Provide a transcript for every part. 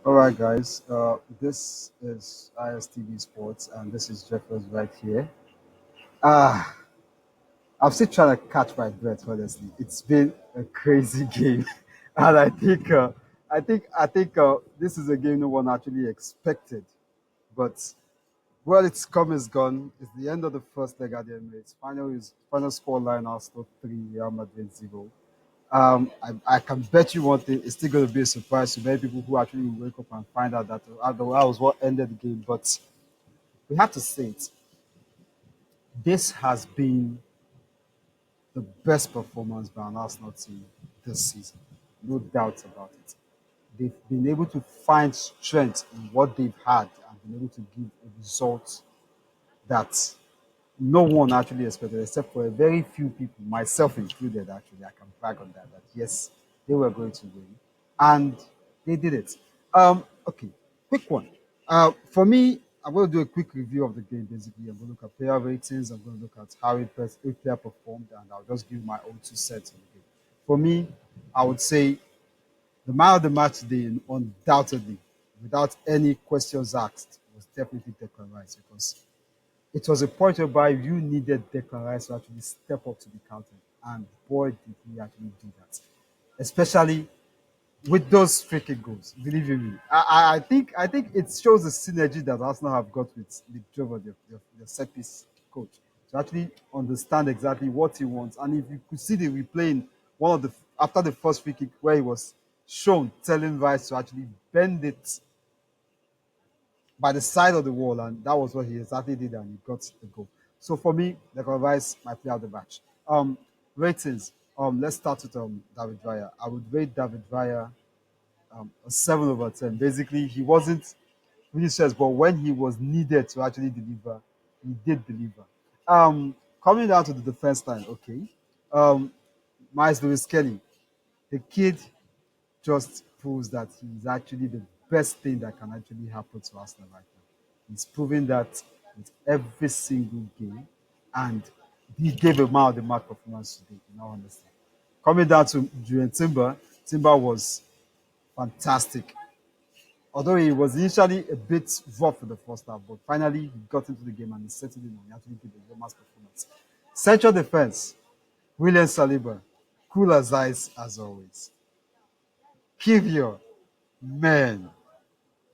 All right, guys. This is ISTV Sports, and this is Jeffers right here. Ah, I'm still trying to catch my breath. Honestly, it's been a crazy game, and I think this is a game no one actually expected. But well, it's come, it's gone. It's the end of the first leg at the Emirates. Final score line: Arsenal 3, Real Madrid 0. I can bet you one thing, it's still going to be a surprise to many people who actually wake up and find out that that was what ended the game. But we have to say it. This has been the best performance by an Arsenal team this season. No doubt about it. They've been able to find strength in what they've had and been able to give a result that no one actually expected, except for a very few people, myself included. Actually, I can brag on that. That yes, they were going to win, and they did it. Okay, quick one. For me, I'm going to do a quick review of the game. Basically, I'm going to look at player ratings. I'm going to look at how a player performed, and I'll just give my own 2 cents on the game. For me, I would say the man of the match today, undoubtedly, without any questions asked, was definitely Declan Rice because it was a point whereby you needed Declan Rice to actually step up to the counter. And boy, did he actually do that. Especially with those free kick goals. Believe you me. I think it shows the synergy that Arsenal have got with Nick Jover, the set piece coach, to actually understand exactly what he wants. And if you could see the replay in one of the after the first free kick where he was shown telling Rice to actually bend it by the side of the wall, and that was what he exactly did, and he got the goal. So for me, Declan Rice my player of the match. Ratings. Let's start with David Raya. I would rate David Raya a 7/10. Basically, he wasn't really stressed, but when he was needed to actually deliver, he did deliver. Coming down to the defense line, okay. Um, Miles Lewis Kelly, the kid just proves that he's actually the best thing that can actually happen to Arsenal right now. He's proving that with every single game, and he gave a man of the match performance today, in all honesty. Coming down to Julian Timber, Timber was fantastic. Although he was initially a bit rough for the first half, but finally he got into the game and he settled in and he actually gave a Roma's performance. Central defense, William Saliba, cool as ice as always. Kivior, man,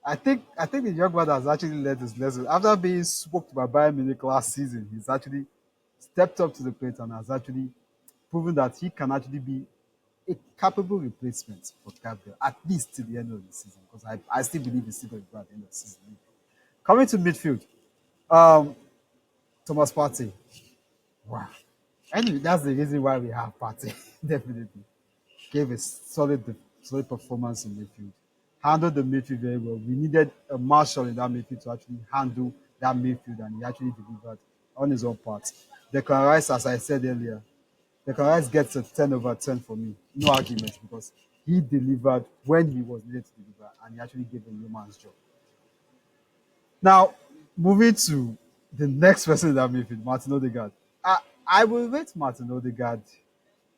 I think the young man has actually learned his lesson. After being smoked by Bayern Munich last season, he's actually stepped up to the plate and has actually proven that he can actually be a capable replacement for Gabriel, at least to the end of the season. Because I still believe he's still going to go at the end of the season. Coming to midfield, um, Thomas Partey. Wow. Anyway, that's the reason why we have Partey. Definitely gave a solid performance in midfield. Handled the midfield very well. We needed a Marshall in that midfield to actually handle that midfield, and he actually delivered on his own part. Declan Rice, as I said earlier, Declan Rice gets a 10/10 for me. No argument because he delivered when he was needed to deliver, and he actually gave a human's job. Now, moving to the next person in that midfield, Martin Odegaard. I will rate Martin Odegaard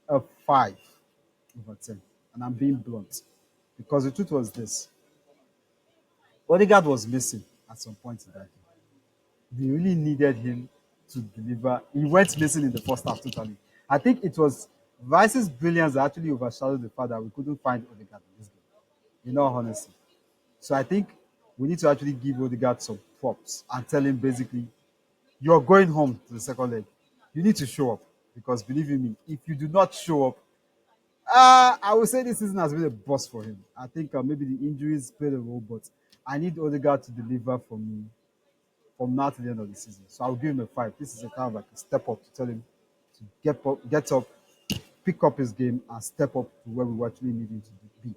a 5/10, and I'm being blunt because the truth was this: Odegaard was missing at some point in that game. We really needed him to deliver. He went missing in the first half totally. I think it was Rice's brilliance that actually overshadowed the fact that we couldn't find Odegaard in this game. In all honesty, so I think we need to actually give Odegaard some props and tell him basically, you're going home to the second leg. You need to show up because believe you me, if you do not show up, I would say this season has been a bust for him. I think maybe the injuries played a role, but I need Odegaard to deliver for me from now to the end of the season. So I'll give him a 5. This is a kind of like a step up to tell him to get up, pick up his game, and step up to where we actually need him to be.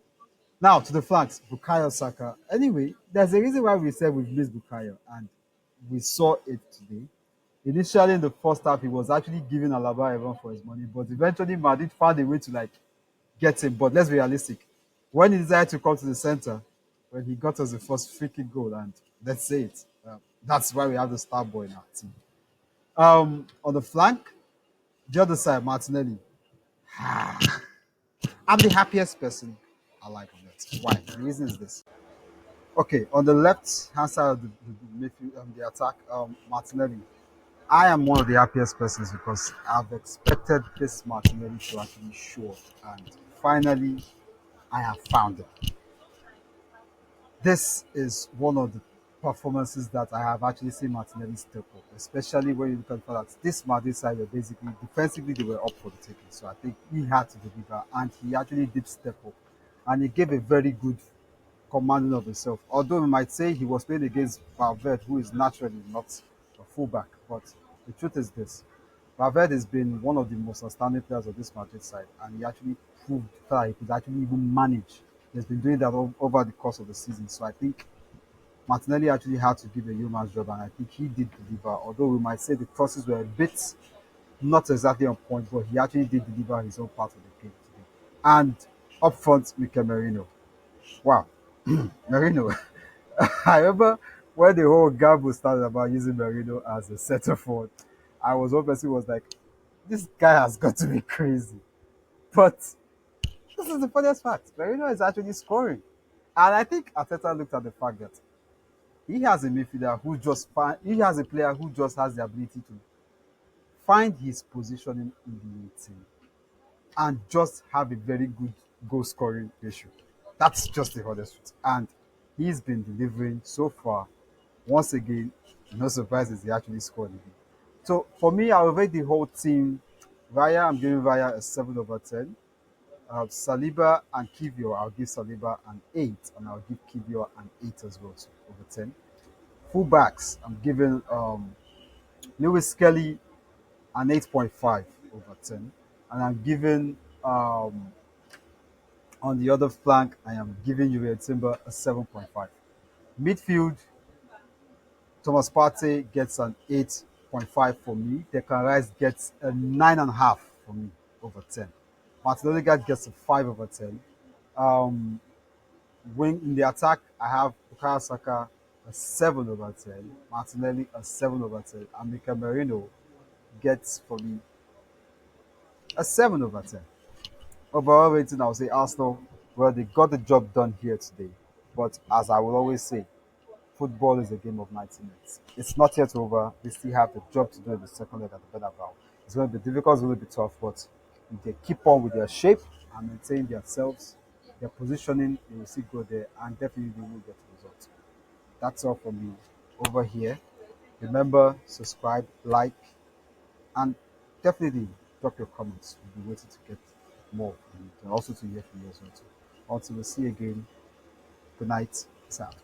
Now to the flanks, Bukayo Saka. Anyway, there's a reason why we said we've missed Bukayo, and we saw it today. Initially in the first half, he was actually giving Alaba everyone for his money, but eventually Madrid found a way to like get him. But let's be realistic. When he decided to come to the center, when he got us the first free kick goal, and let's say it, that's why we have the star boy in our team. On the flank, the other side, Martinelli. I'm the happiest person alive on earth. Why? The reason is this. Okay, on the left hand side of the midfield, the attack, Martinelli. I am one of the happiest persons because I've expected this Martinelli to actually show up, and finally, I have found it. This is one of the performances that I have actually seen Martinelli step up, especially when you look at the fact that this Madrid side were basically defensively they were up for the taking. So I think he had to deliver, and he actually did step up, and he gave a very good commanding of himself. Although we might say he was playing against Valverde, who is naturally not a fullback, but the truth is this: Valverde has been one of the most outstanding players of this Madrid side, and he actually proved that he could actually even manage. He's been doing that over the course of the season. So I think Martinelli actually had to give a human job, and I think he did deliver. Although we might say the crosses were a bit not exactly on point, but he actually did deliver his own part of the game today. And up front, Mikel Merino. Wow, Merino. I remember when the whole gamble started about using Merino as a center forward, I was one person who was like, this guy has got to be crazy. But this is the funniest fact. Merino is actually scoring. And I think Ateta looked at the fact that he has a midfielder who just find, he has a player who just has the ability to find his positioning in the team and just have a very good goal scoring ratio. That's just the honest truth. And he's been delivering so far. Once again, no surprises, he actually scored again. So for me, I'll rate the whole team. Raya, I'm giving Raya a 7 over 10. Saliba and Kivio, I'll give Saliba an 8, and I'll give Kivio an 8 as well, so over 10. Fullbacks, I'm giving Lewis Kelly an 8.5 over 10, and I'm giving on the other flank, I am giving Uriel Timber a 7.5. Midfield, Thomas Partey gets an 8.5 for me. Declan Rice gets a 9.5 for me over 10. Martin Odegaard gets a 5 over 10. Um, Wing in the attack, I have Bukayo Saka a 7 over 10, Martinelli a 7 over 10, and Mikel Merino gets for me a 7 over 10. Overall rating, I would say Arsenal, well, they got the job done here today. But as I will always say, football is a game of 90 minutes. It's not yet over. They still have the job to do in the second leg at the Bernabeu. It's going to be difficult, it's going to be tough, but if they keep on with their shape and maintain themselves, their positioning, they will still go there and definitely they will get results. That's all from me over here. Remember, subscribe, like, and definitely drop your comments. We'll be waiting to get more from you and also to hear from you as well. Too. Until we see you again, good night. Peace out.